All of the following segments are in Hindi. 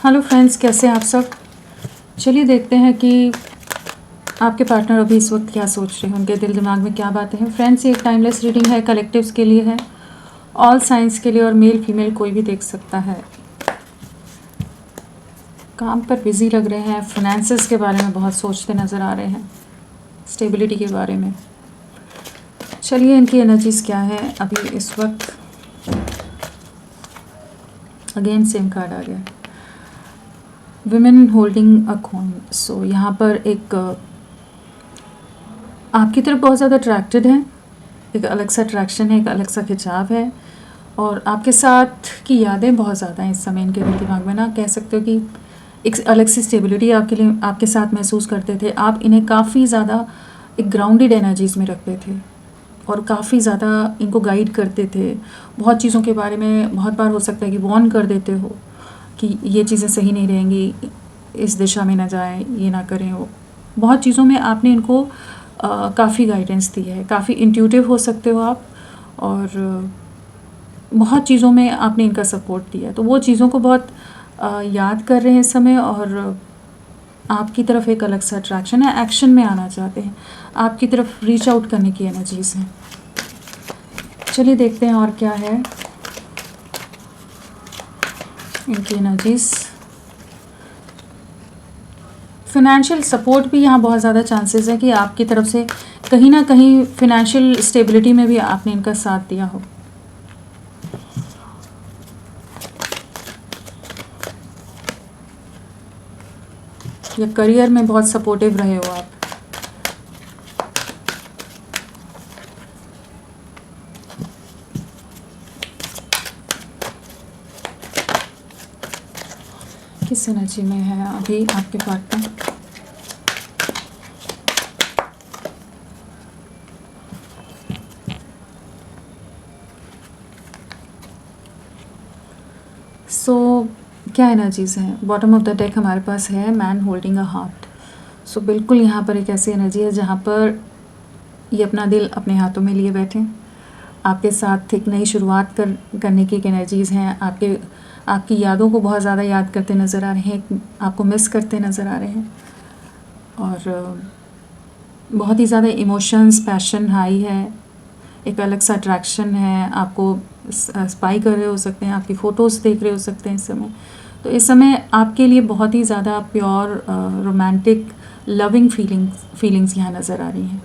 हेलो फ्रेंड्स, कैसे हैं आप सब। चलिए देखते हैं कि आपके पार्टनर अभी इस वक्त क्या सोच रहे हैं, उनके दिल दिमाग में क्या बातें हैं। फ्रेंड्स, ये एक टाइमलेस रीडिंग है, कलेक्टिव्स के लिए है, ऑल साइंस के लिए, और मेल फीमेल कोई भी देख सकता है। काम पर बिजी लग रहे हैं, फाइनेंसेस के बारे में बहुत सोचते नज़र आ रहे हैं, स्टेबिलिटी के बारे में। चलिए इनकी एनर्जीज़ क्या है अभी इस वक्त। अगेन सेम कार्ड आ गया, विमेन होल्डिंग अ कॉइन। सो यहाँ पर एक आपकी तरफ बहुत ज़्यादा अट्रैक्टेड है, एक अलग सा अट्रैक्शन है, एक अलग सा खिंचाव है, और आपके साथ की यादें बहुत ज़्यादा हैं इस समय इनके दिल दिमाग में ना। कह सकते हो कि एक अलग सी स्टेबिलिटी आपके लिए आपके साथ महसूस करते थे। आप इन्हें काफ़ी ज़्यादा एक ग्राउंडेड एनर्जीज़ में रखते थे और काफ़ी ज़्यादा इनको गाइड करते थे। बहुत चीज़ों के बारे में बहुत बार हो सकता है कि वॉर्न कर देते हो कि ये चीज़ें सही नहीं रहेंगी, इस दिशा में ना जाएं, ये ना करें। वो बहुत चीज़ों में आपने इनको काफ़ी गाइडेंस दी है, काफ़ी इंट्यूटिव हो सकते हो आप, और बहुत चीज़ों में आपने इनका सपोर्ट दिया। तो वो चीज़ों को बहुत याद कर रहे हैं इस समय, और आपकी तरफ एक अलग सा अट्रैक्शन है, एक्शन में आना चाहते हैं, आपकी तरफ रीच आउट करने की एनर्जीज़ हैं। चलिए देखते हैं और क्या है इनकी एनर्जीज़। फिनेंशियल सपोर्ट भी यहाँ बहुत ज़्यादा चांसेस है कि आपकी तरफ से कहीं ना कहीं फिनेंशियल स्टेबिलिटी में भी आपने इनका साथ दिया हो। या करियर में बहुत सपोर्टिव रहे हो आप। किस एनर्जी में है अभी आपके पार्टनर। सो क्या एनर्जीज़ हैं। बॉटम ऑफ द डेक हमारे पास है मैन होल्डिंग अ हार्ट। सो बिल्कुल यहाँ पर एक ऐसी एनर्जी है जहाँ पर ये अपना दिल अपने हाथों में लिए बैठे, आपके साथ एक नई शुरुआत करने की एक एनर्जीज़ हैं। आपकी यादों को बहुत ज़्यादा याद करते नज़र आ रहे हैं, आपको मिस करते नज़र आ रहे हैं, और बहुत ही ज़्यादा इमोशंस, पैशन हाई है, एक अलग सा अट्रैक्शन है। आपको स्पाई कर रहे हो सकते हैं, आपकी फ़ोटोज़ देख रहे हो सकते हैं इस समय। तो इस समय आपके लिए बहुत ही ज़्यादा प्योर रोमांटिक लविंग फीलिंग्स यहाँ नज़र आ रही हैं।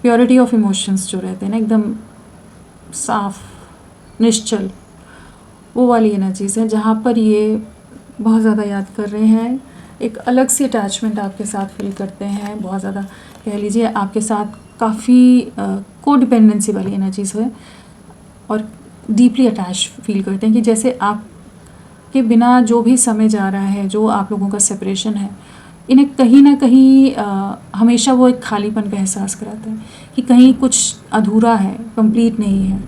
प्योरिटी ऑफ इमोशंस जो रहते हैं ना, एकदम साफ, निश्चल, वो वाली एनर्जीज़ हैं जहाँ पर ये बहुत ज़्यादा याद कर रहे हैं। एक अलग सी अटैचमेंट आपके साथ फील करते हैं, बहुत ज़्यादा कह लीजिए आपके साथ काफ़ी को डिपेंडेंसी वाली एनर्जीज़ है, और डीपली अटैच फील करते हैं कि जैसे आपके बिना जो भी समय जा रहा है, जो आप लोगों का सेपरेशन है, इन्हें कहीं ना कहीं हमेशा वो एक खालीपन का एहसास कराता है कि कहीं कुछ अधूरा है, कंप्लीट नहीं है।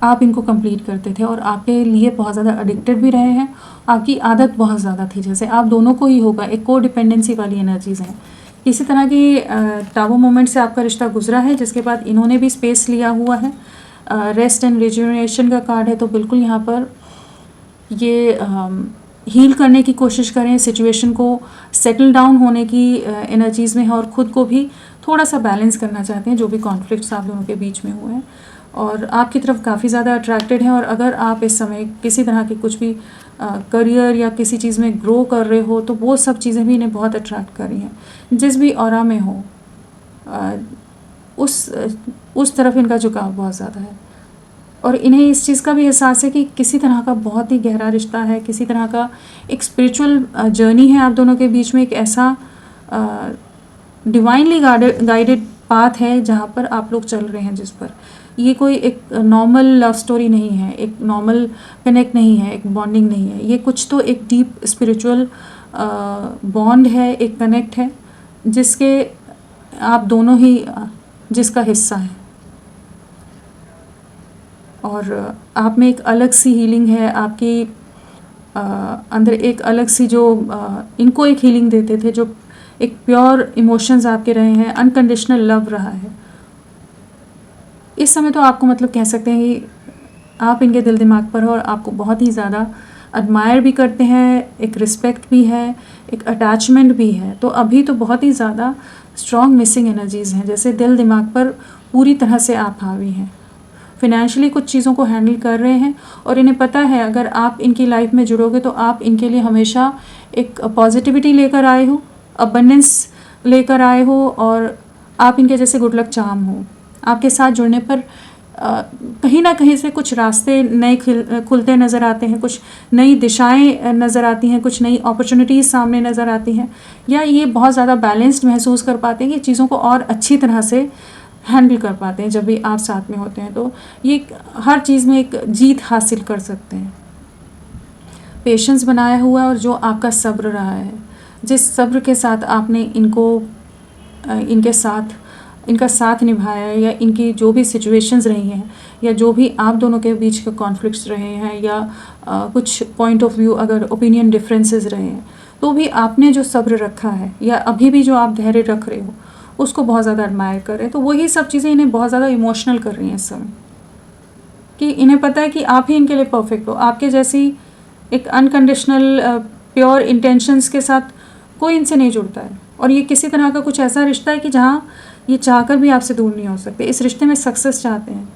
आप इनको कंप्लीट करते थे और आपके लिए बहुत ज़्यादा एडिक्टेड भी रहे हैं, आपकी आदत बहुत ज़्यादा थी, जैसे आप दोनों को ही होगा। एक को डिपेंडेंसी वाली एनर्जीज़ हैं। इसी तरह की टाबू मोमेंट से आपका रिश्ता गुजरा है, जिसके बाद इन्होंने भी स्पेस लिया हुआ है। रेस्ट एंड रिजुविनेशन का कार्ड है, तो बिल्कुल यहाँ पर ये हील करने की कोशिश करें, सिचुएशन को सेटल डाउन होने की एनर्जीज़ में है, और ख़ुद को भी थोड़ा सा बैलेंस करना चाहते हैं जो भी कॉन्फ्लिक्ट्स आप दोनों के बीच में हुए हैं, और आपकी तरफ काफ़ी ज़्यादा अट्रैक्टेड हैं। और अगर आप इस समय किसी तरह के कुछ भी करियर या किसी चीज़ में ग्रो कर रहे हो, तो वो सब चीज़ें भी इन्हें बहुत अट्रैक्ट कर रही हैं। जिस भी ऑरा में हो उस तरफ इनका झुकाव बहुत ज़्यादा है, और इन्हें इस चीज़ का भी एहसास है कि किसी तरह का बहुत ही गहरा रिश्ता है, किसी तरह का एक स्पिरिचुअल जर्नी है आप दोनों के बीच में। एक ऐसा डिवाइनली गाइडेड पाथ है जहाँ पर आप लोग चल रहे हैं, जिस पर ये कोई एक नॉर्मल लव स्टोरी नहीं है, एक नॉर्मल कनेक्ट नहीं है, एक बॉन्डिंग नहीं है। ये कुछ तो एक डीप स्पिरिचुअल बॉन्ड है, एक कनेक्ट है जिसके आप दोनों ही जिसका हिस्सा है, और आप में एक अलग सी हीलिंग है। आपकी अंदर एक अलग सी जो इनको एक हीलिंग देते थे, जो एक प्योर इमोशंस आपके रहे हैं, अनकंडीशनल लव रहा है। इस समय तो आपको मतलब कह सकते हैं कि आप इनके दिल दिमाग पर हो और आपको बहुत ही ज़्यादा एडमायर भी करते हैं, एक रिस्पेक्ट भी है, एक अटैचमेंट भी है। तो अभी तो बहुत ही ज़्यादा स्ट्रॉन्ग मिसिंग एनर्जीज़ हैं, जैसे दिल दिमाग पर पूरी तरह से आप हावी हैं। फिनेंशियली कुछ चीज़ों को हैंडल कर रहे हैं और इन्हें पता है अगर आप इनकी लाइफ में जुड़ोगे तो आप इनके लिए हमेशा एक पॉजिटिविटी लेकर आए हो, अबंडेंस लेकर आए हो और आप इनके जैसे गुड लक चार्म हो। आपके साथ जुड़ने पर कहीं ना कहीं से कुछ रास्ते नए खुलते नज़र आते हैं, कुछ नई दिशाएं नज़र आती हैं, कुछ नई अपॉर्चुनिटीज़ सामने नज़र आती हैं, या ये बहुत ज़्यादा बैलेंस्ड महसूस कर पाते हैं कि चीज़ों को और अच्छी तरह से हैंडल कर पाते हैं जब भी आप साथ में होते हैं। तो ये हर चीज़ में एक जीत हासिल कर सकते हैं। पेशेंस बनाया हुआ है और जो आपका सब्र रहा है, जिस सब्र के साथ आपने इनका साथ निभाया है, या इनकी जो भी सिचुएशंस रही हैं, या जो भी आप दोनों के बीच के कॉन्फ्लिक्ट्स रहे हैं, या कुछ पॉइंट ऑफ व्यू अगर ओपिनियन डिफरेंसेस रहे हैं, तो भी आपने जो सब्र रखा है या अभी भी जो आप धैर्य रख रहे हो उसको बहुत ज़्यादा एडमायर कर रहे हैं। तो वही सब चीज़ें इन्हें बहुत ज़्यादा इमोशनल कर रही हैं इस समय, कि इन्हें पता है कि आप ही इनके लिए परफेक्ट हो। आपके जैसी एक अनकंडीशनल प्योर इंटेंशंस के साथ कोई इनसे नहीं जुड़ता है, और ये किसी तरह का कुछ ऐसा रिश्ता है कि जहाँ ये चाहकर भी आपसे दूर नहीं हो सकते। इस रिश्ते में सक्सेस चाहते हैं।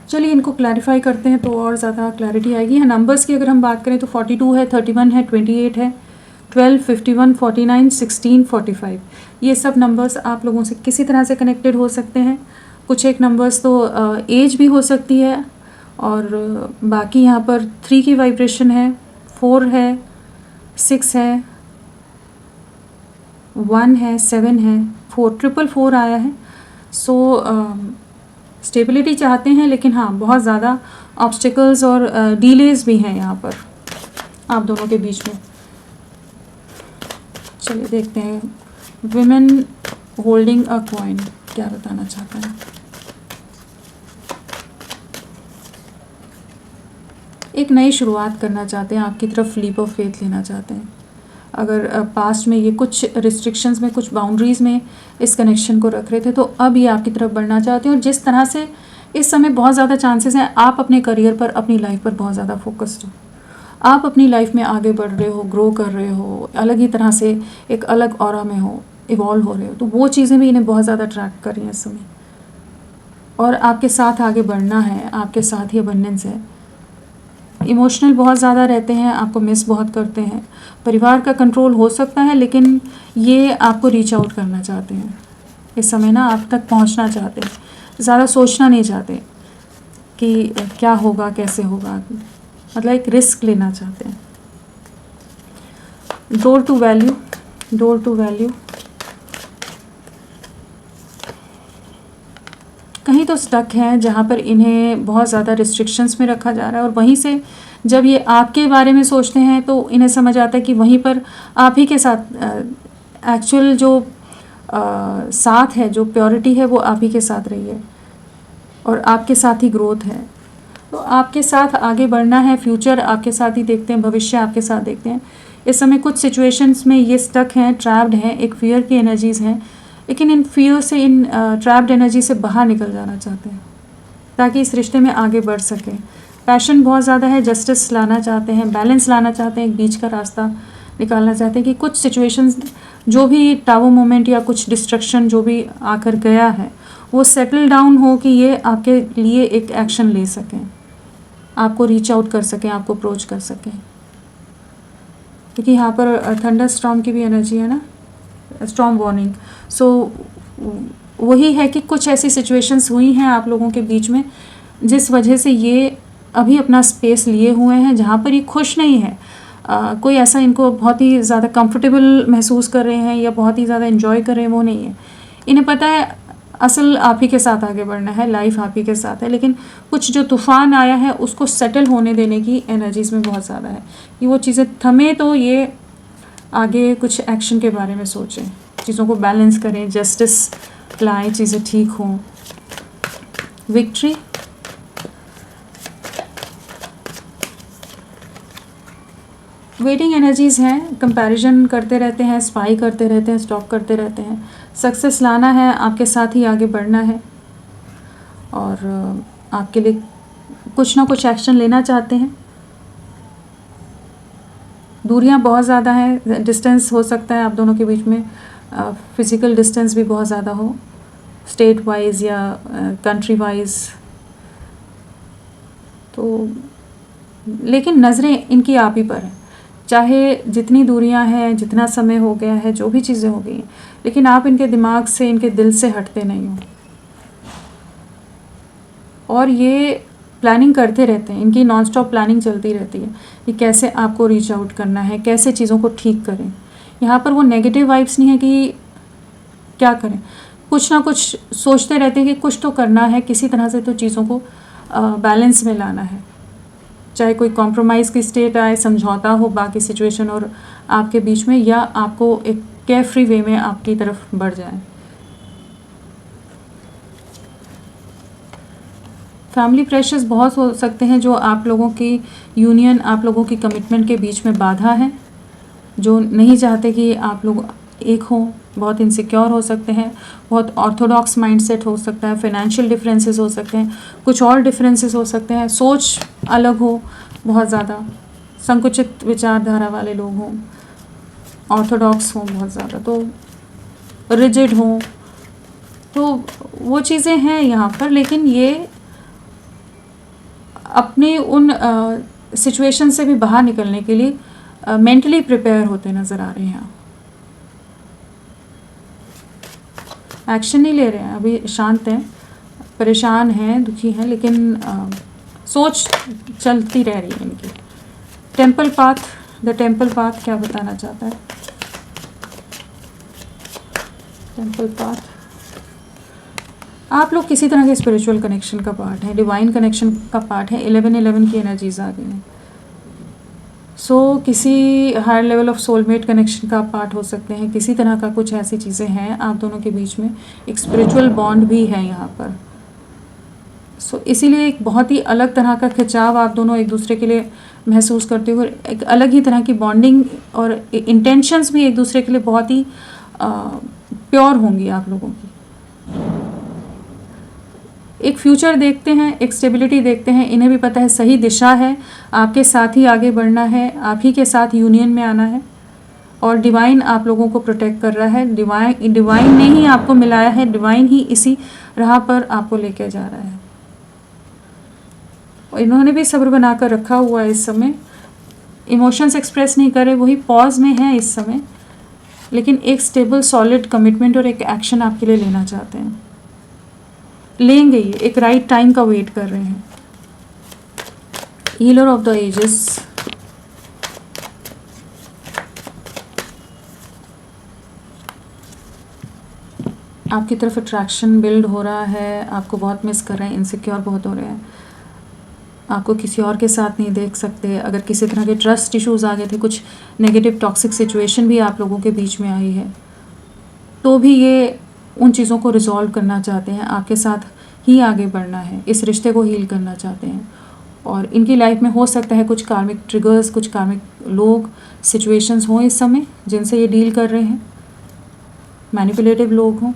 चलिए इनको क्लैरिफाई करते हैं तो और ज़्यादा क्लैरिटी आएगी। हाँ, नंबर्स की अगर हम बात करें तो 42 है, 31 है, 28 है, 12, 51, 49, 16, 45। ये सब नंबर्स आप लोगों से किसी तरह से कनेक्टेड हो सकते हैं। कुछ एक नंबर्स तो एज भी हो सकती है, और बाकी यहाँ पर 3 की वाइब्रेशन है, 4 है, 6 है, 1 है, 7 है, 4 आया है। सो स्टेबिलिटी चाहते हैं, लेकिन हाँ बहुत ज़्यादा ऑब्स्टिकल्स और डीलेज भी हैं यहाँ पर आप दोनों के बीच में। चलिए देखते हैं विमेन होल्डिंग अ कॉइन क्या बताना चाहता है। एक नई शुरुआत करना चाहते हैं, आपकी तरफ लीप ऑफ फेथ लेना चाहते हैं। अगर पास्ट में ये कुछ रिस्ट्रिक्शंस में, कुछ बाउंड्रीज़ में इस कनेक्शन को रख रहे थे, तो अब ये आपकी तरफ बढ़ना चाहते हैं। और जिस तरह से इस समय बहुत ज़्यादा चांसेस हैं आप अपने करियर पर, अपनी लाइफ पर बहुत ज़्यादा फोकस्ड हो, आप अपनी लाइफ में आगे बढ़ रहे हो, ग्रो कर रहे हो, अलग ही तरह से एक अलग ऑरा में हो, इवॉल्व हो रहे हो। तो वो चीज़ें भी इन्हें बहुत ज़्यादा अट्रैक्ट कर रही हैं इस समय, और आपके साथ आगे बढ़ना है, आपके साथ ही अबंडेंस है। इमोशनल बहुत ज़्यादा रहते हैं, आपको मिस बहुत करते हैं। परिवार का कंट्रोल हो सकता है, लेकिन ये आपको रीच आउट करना चाहते हैं इस समय ना, आप तक पहुंचना चाहते हैं, ज़्यादा सोचना नहीं चाहते कि क्या होगा कैसे होगा, मतलब एक रिस्क लेना चाहते हैं। डोर टू वैल्यू कहीं तो स्टक हैं जहाँ पर इन्हें बहुत ज़्यादा रिस्ट्रिक्शंस में रखा जा रहा है, और वहीं से जब ये आपके बारे में सोचते हैं तो इन्हें समझ आता है कि वहीं पर आप ही के साथ एक्चुअल जो साथ है, जो प्योरिटी है, वो आप ही के साथ रही है, और आपके साथ ही ग्रोथ है। तो आपके साथ आगे बढ़ना है, फ्यूचर आपके साथ ही देखते हैं, भविष्य आपके साथ देखते हैं। इस समय कुछ सिचुएशंस में ये स्टक हैं, ट्रैप्ड हैं, एक फियर की एनर्जीज़ हैं, लेकिन इन फियर से, इन ट्रैप्ड एनर्जी से बाहर निकल जाना चाहते हैं ताकि इस रिश्ते में आगे बढ़ सकें। पैशन बहुत ज़्यादा है, जस्टिस लाना चाहते हैं, बैलेंस लाना चाहते हैं, एक बीच का रास्ता निकालना चाहते हैं कि कुछ सिचुएशंस, जो भी टाबू मोमेंट या कुछ डिस्ट्रक्शन जो भी आकर गया है, वो सेटल डाउन हो कि ये आपके लिए एक एक्शन ले सकें, आपको रीच आउट कर सकें, आपको अप्रोच कर सकें। क्योंकि यहाँ पर थंडर स्टॉर्म की भी एनर्जी है ना, स्टॉर्म वार्निंग। सो वही है कि कुछ ऐसी सिचुएशंस हुई हैं आप लोगों के बीच में जिस वजह से ये अभी अपना स्पेस लिए हुए हैं, जहाँ पर ये खुश नहीं है। कोई ऐसा इनको बहुत ही ज़्यादा कंफर्टेबल महसूस कर रहे हैं या बहुत ही ज़्यादा एंजॉय कर रहे हैं, वो नहीं है। इन्हें पता है असल आप ही के साथ आगे बढ़ना है, लाइफ आप ही के साथ है, लेकिन कुछ जो तूफ़ान आया है उसको सेटल होने देने की एनर्जीज़ में बहुत ज़्यादा है कि वो चीज़ें थमे तो ये आगे कुछ एक्शन के बारे में सोचें, चीज़ों को बैलेंस करें, जस्टिस लाएं, चीज़ें ठीक हों। विक्ट्री, वेटिंग एनर्जीज़ हैं, कंपैरिजन करते रहते हैं, स्पाई करते रहते हैं, स्टॉक करते रहते हैं। सक्सेस लाना है, आपके साथ ही आगे बढ़ना है, और आपके लिए कुछ ना कुछ एक्शन लेना चाहते हैं। दूरियां बहुत ज़्यादा हैं, डिस्टेंस हो सकता है आप दोनों के बीच में, फिज़िकल डिस्टेंस भी बहुत ज़्यादा हो, स्टेट वाइज या कंट्री वाइज। तो लेकिन नज़रें इनकी आप ही पर हैं, चाहे जितनी दूरियां हैं, जितना समय हो गया है, जो भी चीज़ें हो गई हैं, लेकिन आप इनके दिमाग से, इनके दिल से हटते नहीं हो। और ये प्लानिंग करते रहते हैं, इनकी नॉन स्टॉप प्लानिंग चलती रहती है कि कैसे आपको रीच आउट करना है, कैसे चीज़ों को ठीक करें। यहाँ पर वो नेगेटिव वाइब्स नहीं है कि क्या करें, कुछ ना कुछ सोचते रहते हैं कि कुछ तो करना है, किसी तरह से तो चीज़ों को बैलेंस में लाना है, चाहे कोई कॉम्प्रोमाइज़ की स्टेट आए, समझौता हो बाकी सिचुएशन और आपके बीच में, या आपको एक केयर फ्री वे में आपकी तरफ बढ़ जाए। फैमिली प्रेशर्स बहुत हो सकते हैं जो आप लोगों की यूनियन, आप लोगों की कमिटमेंट के बीच में बाधा है, जो नहीं चाहते कि आप लोग एक हों। बहुत इनसिक्योर हो सकते हैं, बहुत ऑर्थोडॉक्स माइंडसेट हो सकता है, फाइनेंशियल डिफरेंसेस हो सकते हैं, कुछ और डिफरेंसेस हो सकते हैं, सोच अलग हो, बहुत ज़्यादा संकुचित विचारधारा वाले लोग हों, ऑर्थोडॉक्स हों बहुत ज़्यादा, तो रिजिड हों, तो वो चीज़ें हैं यहाँ पर। लेकिन ये अपने उन सिचुएशन से भी बाहर निकलने के लिए मेंटली प्रिपेयर होते नज़र आ रहे हैं। एक्शन नहीं ले रहे हैं, अभी शांत हैं, परेशान हैं, दुखी हैं, लेकिन सोच चलती रह रही है इनकी। Temple path, the temple path क्या बताना चाहता है? टेम्पल पाथ, आप लोग किसी तरह के स्पिरिचुअल कनेक्शन का पार्ट है, डिवाइन कनेक्शन का पार्ट है। 11-11 की एनर्जीज आ गई हैं। सो किसी higher level of soulmate connection का पार्ट हो सकते हैं, किसी तरह का कुछ ऐसी चीज़ें हैं आप दोनों के बीच में, एक स्पिरिचुअल बॉन्ड भी है यहाँ पर। सो इसीलिए एक बहुत ही अलग तरह का खिंचाव आप दोनों एक दूसरे के लिए महसूस करते हो, एक अलग ही तरह की बॉन्डिंग और इंटेंशंस भी एक दूसरे के लिए बहुत ही प्योर होंगी आप लोगों की। एक फ्यूचर देखते हैं, एक स्टेबिलिटी देखते हैं, इन्हें भी पता है सही दिशा है, आपके साथ ही आगे बढ़ना है, आप ही के साथ यूनियन में आना है, और डिवाइन आप लोगों को प्रोटेक्ट कर रहा है। डिवाइन ने ही आपको मिलाया है, डिवाइन ही इसी राह पर आपको लेकर जा रहा है। और इन्होंने भी सब्र बनाकर रखा हुआ है इस समय, इमोशंस एक्सप्रेस नहीं करे, वही पॉज में है इस समय, लेकिन एक स्टेबल सॉलिड कमिटमेंट और एक एक्शन आपके लिए लेना चाहते हैं, लेंगे, ये एक राइट टाइम का वेट कर रहे हैं। हीलर ऑफ द एजेस, आपकी तरफ अट्रैक्शन बिल्ड हो रहा है, आपको बहुत मिस कर रहे हैं, इनसिक्योर बहुत हो रहे हैं, आपको किसी और के साथ नहीं देख सकते। अगर किसी तरह के ट्रस्ट इश्यूज़ आ गए थे, कुछ नेगेटिव टॉक्सिक सिचुएशन भी आप लोगों के बीच में आई है, तो भी ये उन चीज़ों को रिजॉल्व करना चाहते हैं, आपके साथ ही आगे बढ़ना है, इस रिश्ते को हील करना चाहते हैं। और इनकी लाइफ में हो सकता है कुछ कार्मिक ट्रिगर्स, कुछ कार्मिक लोग, सिचुएशंस हों इस समय जिनसे ये डील कर रहे हैं, मैनिपुलेटिव लोग हों,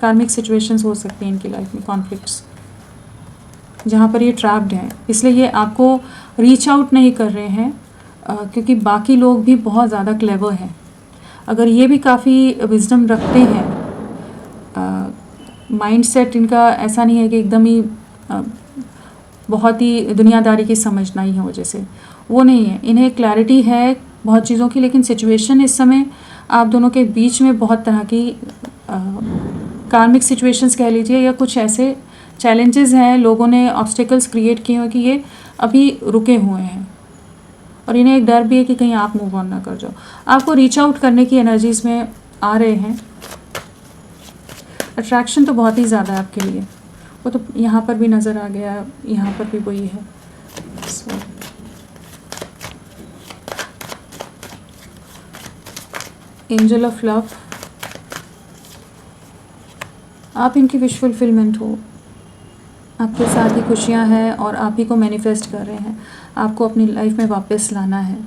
कार्मिक सिचुएशंस हो सकती हैं इनकी लाइफ में, कॉन्फ्लिक्ट्स जहाँ पर ये ट्रैप्ड हैं। इसलिए ये आपको रीच आउट नहीं कर रहे हैं क्योंकि बाकी लोग भी बहुत ज़्यादा क्लेवर हैं। अगर ये भी काफ़ी विजडम रखते हैं, माइंडसेट इनका ऐसा नहीं है कि एकदम ही बहुत ही दुनियादारी की समझना ही है वजह से, वो नहीं है, इन्हें क्लैरिटी है बहुत चीज़ों की। लेकिन सिचुएशन इस समय आप दोनों के बीच में बहुत तरह की कार्मिक सिचुएशंस कह लीजिए, या कुछ ऐसे चैलेंजेस हैं, लोगों ने ऑब्स्टिकल्स क्रिएट किए हैं कि ये अभी रुके हुए हैं, और इन्हें एक डर भी है कि कहीं आप मूव ऑन ना कर जाओ। आपको रीच आउट करने की एनर्जीज में आ रहे हैं। अट्रैक्शन तो बहुत ही ज़्यादा है आपके लिए, वो तो यहाँ पर भी नज़र आ गया, यहाँ पर भी वही है। एंजल ऑफ लव, आप इनकी विश फुलफिलमेंट हो, आपके साथ ही खुशियाँ हैं और आप ही को मैनिफेस्ट कर रहे हैं, आपको अपनी लाइफ में वापस लाना है।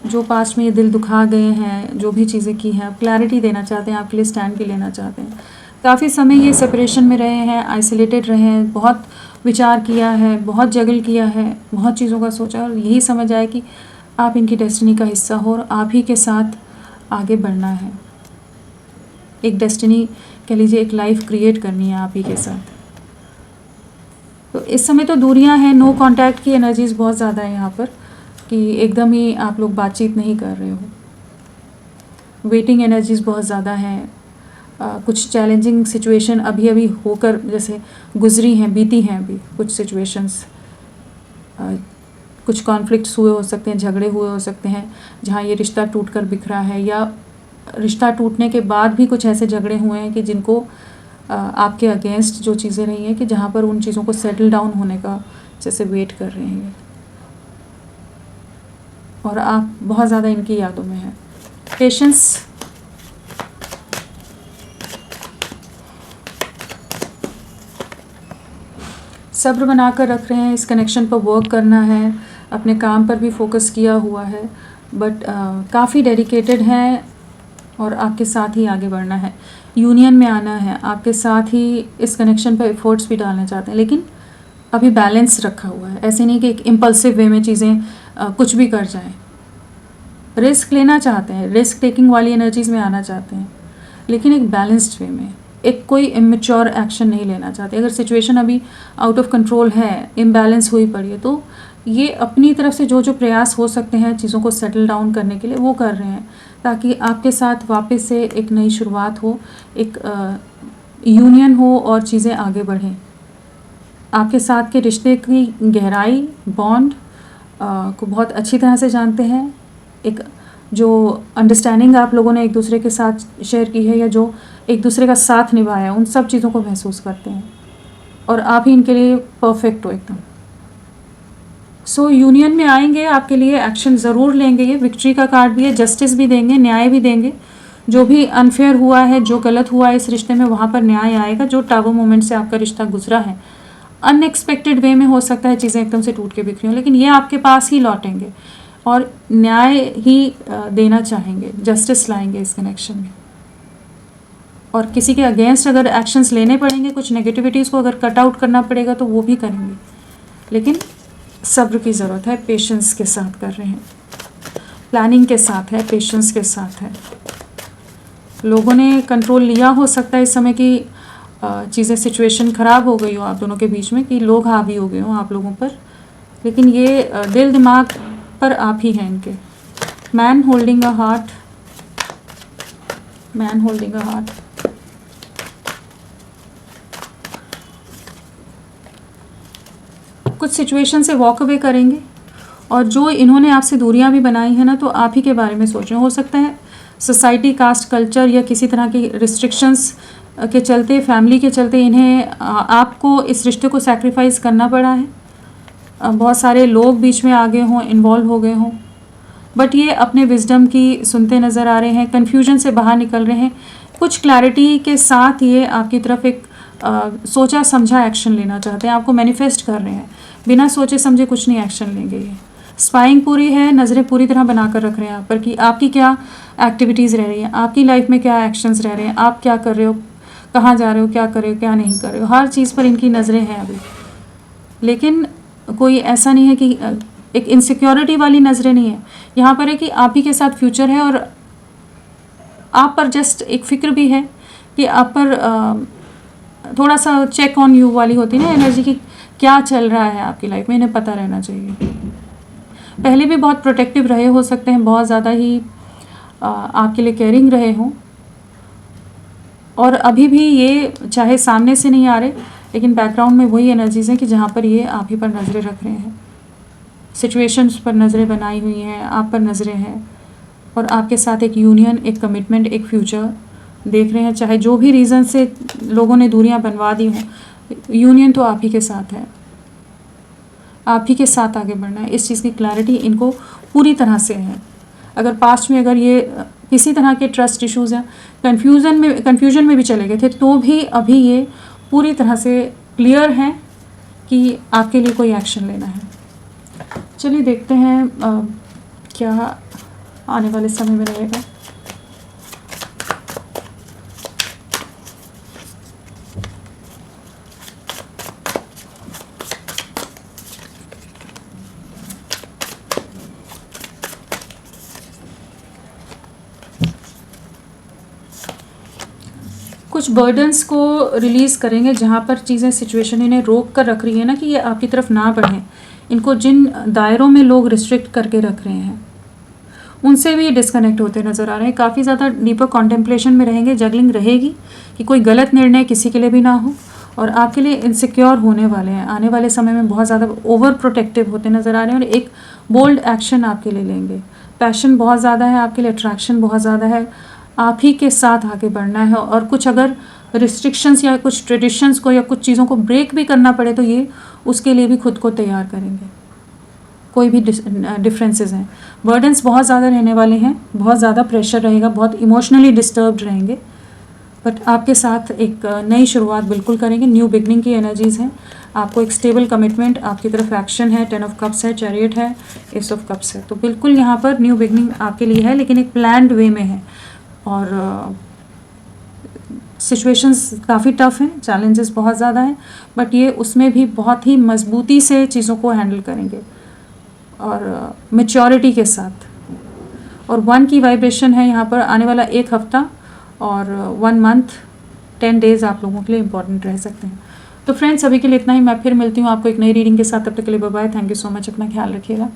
जो पास्ट में ये दिल दुखा गए हैं, जो भी चीज़ें की हैं, आप क्लैरिटी देना चाहते हैं, आपके लिए स्टैंड भी लेना चाहते हैं, काफ़ी समय ये सेपरेशन में रहे हैं, आइसोलेटेड रहे हैं, बहुत विचार किया है, बहुत जगल किया है, बहुत चीज़ों का सोचा और यही समझ आया कि आप इनकी डेस्टिनी का हिस्सा हो और आप ही के साथ आगे बढ़ना है। एक डेस्टिनी कह लीजिए, एक लाइफ क्रिएट करनी है आप ही के साथ। तो इस समय तो दूरियां हैं, नो कांटेक्ट की एनर्जीज बहुत ज़्यादा है यहाँ पर, कि एकदम ही आप लोग बातचीत नहीं कर रहे हो। वेटिंग एनर्जीज बहुत ज़्यादा हैं। कुछ चैलेंजिंग सिचुएशन अभी अभी होकर जैसे गुजरी हैं, बीती हैं अभी कुछ सिचुएशंस, कुछ कॉन्फ्लिक्ट्स हुए हो सकते हैं, झगड़े हुए हो सकते हैं जहाँ ये रिश्ता टूट कर बिखरा है, या रिश्ता टूटने के बाद भी कुछ ऐसे झगड़े हुए हैं कि जिनको आपके अगेंस्ट जो चीज़ें रही हैं, कि जहाँ पर उन चीज़ों को सेटल डाउन होने का जैसे वेट कर रहे हैं और आप बहुत ज़्यादा इनकी यादों में हैं। पेशेंस, सब्र बना कर रख रहे हैं, इस कनेक्शन पर वर्क करना है, अपने काम पर भी फोकस किया हुआ है, बट काफ़ी डेडिकेटेड हैं और आपके साथ ही आगे बढ़ना है, यूनियन में आना है, आपके साथ ही इस कनेक्शन पर एफर्ट्स भी डालना चाहते हैं, लेकिन अभी बैलेंस रखा हुआ है। ऐसे नहीं कि एक इम्पल्सिव वे में चीज़ें कुछ भी कर जाएं। रिस्क लेना चाहते हैं, रिस्क टेकिंग वाली एनर्जीज़ में आना चाहते हैं, लेकिन एक बैलेंस्ड वे में, एक कोई इमेच्योर एक्शन नहीं लेना चाहते। अगर सिचुएशन अभी आउट ऑफ कंट्रोल है, इम्बैलेंस हुई पड़ी है, तो ये अपनी तरफ से जो जो प्रयास हो सकते हैं चीज़ों को सेटल डाउन करने के लिए वो कर रहे हैं, ताकि आपके साथ वापस से एक नई शुरुआत हो, एक यूनियन हो और चीज़ें आगे बढ़ें। आपके साथ के रिश्ते की गहराई, बॉन्ड को बहुत अच्छी तरह से जानते हैं। एक जो अंडरस्टैंडिंग आप लोगों ने एक दूसरे के साथ शेयर की है, या जो एक दूसरे का साथ निभाया, उन सब चीज़ों को महसूस करते हैं और आप ही इनके लिए परफेक्ट हो एकदम। सो यूनियन में आएंगे, आपके लिए एक्शन ज़रूर लेंगे। ये विक्ट्री का कार्ड भी है, जस्टिस भी देंगे, न्याय भी देंगे। जो भी अनफेयर हुआ है, जो गलत हुआ है इस रिश्ते में, वहाँ पर न्याय आएगा। जो टावर मोमेंट से आपका रिश्ता गुजरा है, अनएक्सपेक्टेड वे में हो सकता है चीज़ें एकदम से टूट के बिखरी हों, लेकिन ये आपके पास ही लौटेंगे और न्याय ही देना चाहेंगे, जस्टिस लाएंगे इस कनेक्शन में। और किसी के अगेंस्ट अगर एक्शंस लेने पड़ेंगे, कुछ नेगेटिविटीज़ को अगर कट आउट करना पड़ेगा, तो वो भी करेंगे, लेकिन सब्र की ज़रूरत है, पेशेंस के साथ कर रहे हैं, प्लानिंग के साथ है, पेशेंस के साथ है। लोगों ने कंट्रोल लिया हो सकता है इस समय की चीज़ें, सिचुएशन ख़राब हो गई हो आप दोनों के बीच में, कि लोग हावी हो गए हों आप लोगों पर, लेकिन ये दिल दिमाग पर आप ही हैं इनके। Man holding a heart, man holding a heart. कुछ सिचुएशन से वॉक अवे करेंगे, और जो इन्होंने आपसे दूरियां भी बनाई हैं ना, तो आप ही के बारे में सोच रहे हो सकता है सोसाइटी, कास्ट, कल्चर या किसी तरह की रिस्ट्रिक्शंस के चलते, फैमिली के चलते इन्हें आपको इस रिश्ते को सैक्रिफाइस करना पड़ा है। बहुत सारे लोग बीच में आ गए हों, इन्वॉल्व हो गए हों, बट ये अपने विजडम की सुनते नज़र आ रहे हैं, कन्फ्यूजन से बाहर निकल रहे हैं। कुछ क्लैरिटी के साथ ये आपकी तरफ एक सोचा समझा एक्शन लेना चाहते हैं, आपको मैनिफेस्ट कर रहे हैं। बिना सोचे समझे कुछ नहीं एक्शन लेंगे ये। स्पाइंग पूरी है, नज़रें पूरी तरह बना कर रख रहे हैं आप पर, कि आपकी क्या एक्टिविटीज़ रह रही हैं, आपकी लाइफ में क्या एक्शंस रह रहे हैं, आप क्या कर रहे हो, कहाँ जा रहे हो, क्या कर रहे हो, क्या नहीं कर रहे हो, हर चीज़ पर इनकी नज़रें हैं अभी। लेकिन कोई ऐसा नहीं है कि एक इनसिक्योरिटी वाली नज़रें नहीं है, यहाँ पर है कि आप ही के साथ फ्यूचर है, और आप पर जस्ट एक फ़िक्र भी है कि आप पर थोड़ा सा चेक ऑन यू वाली होती है ना एनर्जी, की क्या चल रहा है आपकी लाइफ में, इन्हें पता रहना चाहिए। पहले भी बहुत प्रोटेक्टिव रहे हो सकते हैं, बहुत ज़्यादा ही आपके लिए केयरिंग रहे हों, और अभी भी ये चाहे सामने से नहीं आ रहे, लेकिन बैकग्राउंड में वही एनर्जीज़ हैं कि जहाँ पर ये आप ही पर नज़रें रख रहे हैं, सिचुएशंस पर नज़रें बनाई हुई हैं, आप पर नज़रें हैं, और आपके साथ एक यूनियन, एक कमिटमेंट, एक फ्यूचर देख रहे हैं। चाहे जो भी रीज़न से लोगों ने दूरियां बनवा दी हों, यूनियन तो आप ही के साथ है, आप ही के साथ आगे बढ़ना है। इस चीज़ की क्लैरिटी इनको पूरी तरह से है। अगर पास्ट में अगर ये किसी तरह के ट्रस्ट इश्यूज़ या कन्फ्यूजन में भी चले गए थे, तो भी अभी ये पूरी तरह से क्लियर हैं कि आपके लिए कोई एक्शन लेना है। चलिए देखते हैं क्या आने वाले समय में रहेगा। कुछ बर्डन्स को रिलीज़ करेंगे, जहाँ पर चीज़ें सिचुएशन इन्हें रोक कर रख रही है ना कि ये आपकी तरफ ना बढ़ें। इनको जिन दायरों में लोग रिस्ट्रिक्ट करके रख रहे हैं उनसे भी डिस्कनेक्ट होते नज़र आ रहे हैं। काफ़ी ज़्यादा डीपर कॉन्टेम्पलेशन में रहेंगे, जगलिंग रहेगी कि कोई गलत निर्णय किसी के लिए भी ना हो, और आपके लिए इनसिक्योर होने वाले हैं। आने वाले समय में बहुत ज़्यादा ओवर प्रोटेक्टिव होते नज़र आ रहे हैं और एक बोल्ड एक्शन आपके लिए लेंगे। पैशन बहुत ज़्यादा है आपके लिए, अट्रैक्शन बहुत ज़्यादा है, आप ही के साथ आगे बढ़ना है। और कुछ अगर रिस्ट्रिक्शंस या कुछ ट्रेडिशंस को या कुछ चीज़ों को ब्रेक भी करना पड़े तो ये उसके लिए भी खुद को तैयार करेंगे। कोई भी डिफरेंसेस हैं, बर्डन्स बहुत ज़्यादा रहने वाले हैं, बहुत ज़्यादा प्रेशर रहेगा, बहुत इमोशनली डिस्टर्ब्ड रहेंगे, बट आपके साथ एक नई शुरुआत बिल्कुल करेंगे। न्यू बिगनिंग की एनर्जीज़ हैं। आपको एक स्टेबल कमिटमेंट, आपकी तरफ एक्शन है, 10 ऑफ कप्स है, चैरियट है, एस ऑफ कप्स है। तो बिल्कुल यहाँ पर न्यू बिगनिंग आपके लिए है, लेकिन एक प्लान्ड वे में है। और सिचुएशंस काफ़ी टफ हैं, चैलेंजेस बहुत ज़्यादा हैं, बट ये उसमें भी बहुत ही मजबूती से चीज़ों को हैंडल करेंगे और मैच्योरिटी के साथ। और 1 की वाइब्रेशन है यहाँ पर। आने वाला 1 हफ्ता और 1 मंथ 10 डेज़ आप लोगों के लिए इंपॉर्टेंट रह सकते हैं। तो फ्रेंड्स, अभी के लिए इतना ही। मैं फिर मिलती हूँ आपको एक नई रीडिंग के साथ। तब तक के लिए bye bye. Thank you so much. अपना ख्याल रखिएगा।